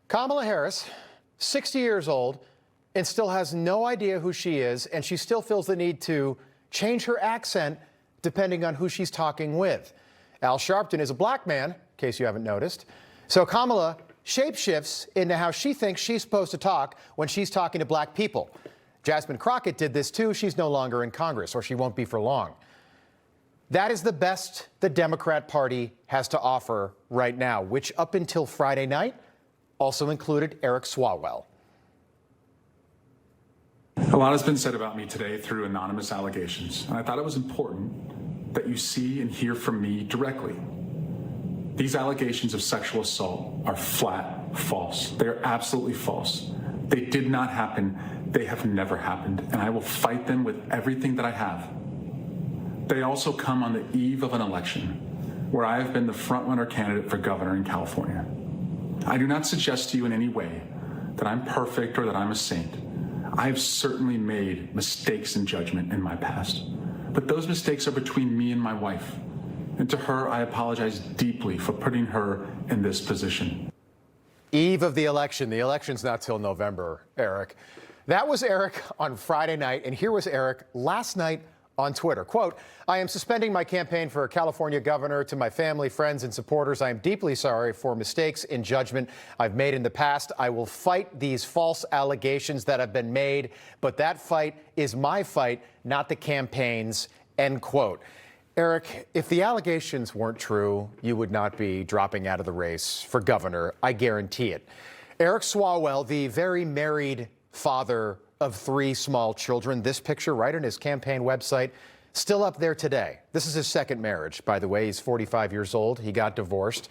Kamala Harris, 60 years old, and still has no idea who she is, and she still feels the need to change her accent depending on who she's talking with. Al Sharpton is a black man, in case you haven't noticed. So Kamala shapeshifts into how she thinks she's supposed to talk when she's talking to black people. Jasmine Crockett did this too. She's no longer in Congress, or she won't be for long. That is the best the Democrat Party has to offer right now, which up until Friday night also included Eric Swalwell. A lot has been said about me today through anonymous allegations, and I thought it was important that you see and hear from me directly. These allegations of sexual assault are flat false. They are absolutely false. They did not happen. They have never happened, and I will fight them with everything that I have. They also come on the eve of an election where I have been the frontrunner candidate for governor in California. I do not suggest to you in any way that I'm perfect or that I'm a saint. I have certainly made mistakes in judgment in my past, but those mistakes are between me and my wife. And to her, I apologize deeply for putting her in this position. Eve of the election. The election's not till November, Eric. That was Eric on Friday night, and here was Eric last night on Twitter. Quote, I am suspending my campaign for California governor. To my family, friends, and supporters, I am deeply sorry for mistakes in judgment I've made in the past. I will fight these false allegations that have been made, but that fight is my fight, not the campaign's, end quote. Eric, if the allegations weren't true, you would not be dropping out of the race for governor. I guarantee it. Eric Swalwell, the very married father of 3 small children. This picture right on his campaign website, still up there today. This is his second marriage, by the way. He's 45 years old. He got divorced.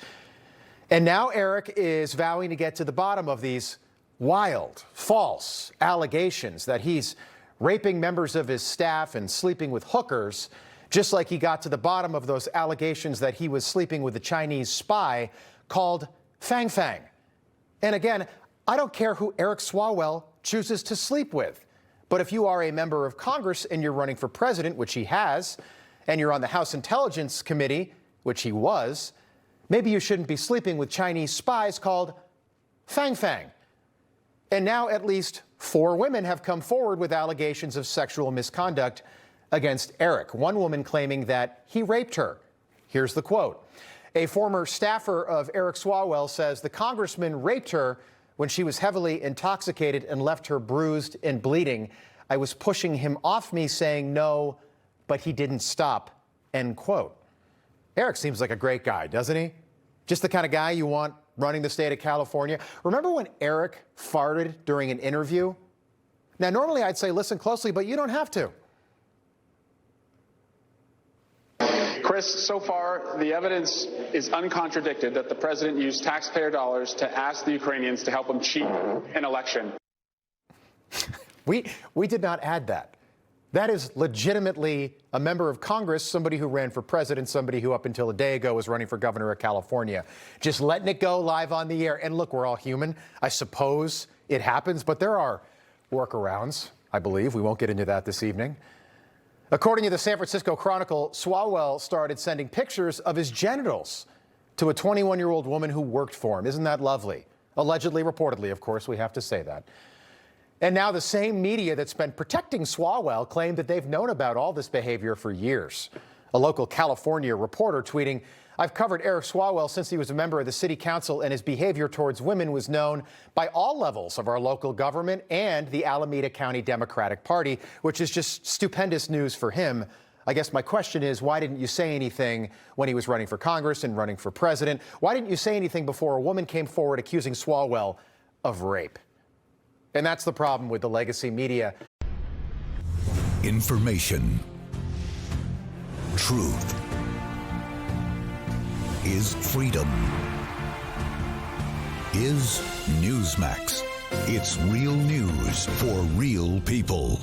And now Eric is vowing to get to the bottom of these wild, false allegations that he's raping members of his staff and sleeping with hookers, just like he got to the bottom of those allegations that he was sleeping with a Chinese spy called Fang Fang. And again, I don't care who Eric Swalwell chooses to sleep with. But if you are a member of Congress and you're running for president, which he has, and you're on the House Intelligence Committee, which he was, maybe you shouldn't be sleeping with Chinese spies called Fang Fang. And now at least 4 women have come forward with allegations of sexual misconduct against Eric. One woman claiming that he raped her. Here's the quote. A former staffer of Eric Swalwell says the congressman raped her when she was heavily intoxicated and left her bruised and bleeding. I was pushing him off me saying no, but he didn't stop, end quote. Eric seems like a great guy, doesn't he? Just the kind of guy you want running the state of California. Remember when Eric farted during an interview? Now, normally I'd say listen closely, but you don't have to. Chris, so far, the evidence is uncontradicted that the president used taxpayer dollars to ask the Ukrainians to help him cheat an election. We did not add that. That is legitimately a member of Congress, somebody who ran for president, somebody who up until a day ago was running for governor of California. Just letting it go live on the air. And look, we're all human. I suppose it happens, but there are workarounds, I believe. We won't get into that this evening. According to the San Francisco Chronicle, Swalwell started sending pictures of his genitals to a 21-year-old woman who worked for him. Isn't that lovely? Allegedly, reportedly, of course, we have to say that. And now the same media that's been protecting Swalwell claimed that they've known about all this behavior for years. A local California reporter tweeting, I've covered Eric Swalwell since he was a member of the city council, and his behavior towards women was known by all levels of our local government and the Alameda County Democratic Party, which is just stupendous news for him. I guess my question is, why didn't you say anything when he was running for Congress and running for president? Why didn't you say anything before a woman came forward accusing Swalwell of rape? And that's the problem with the legacy media. Information. Truth is freedom. Is Newsmax. It's real news for real people.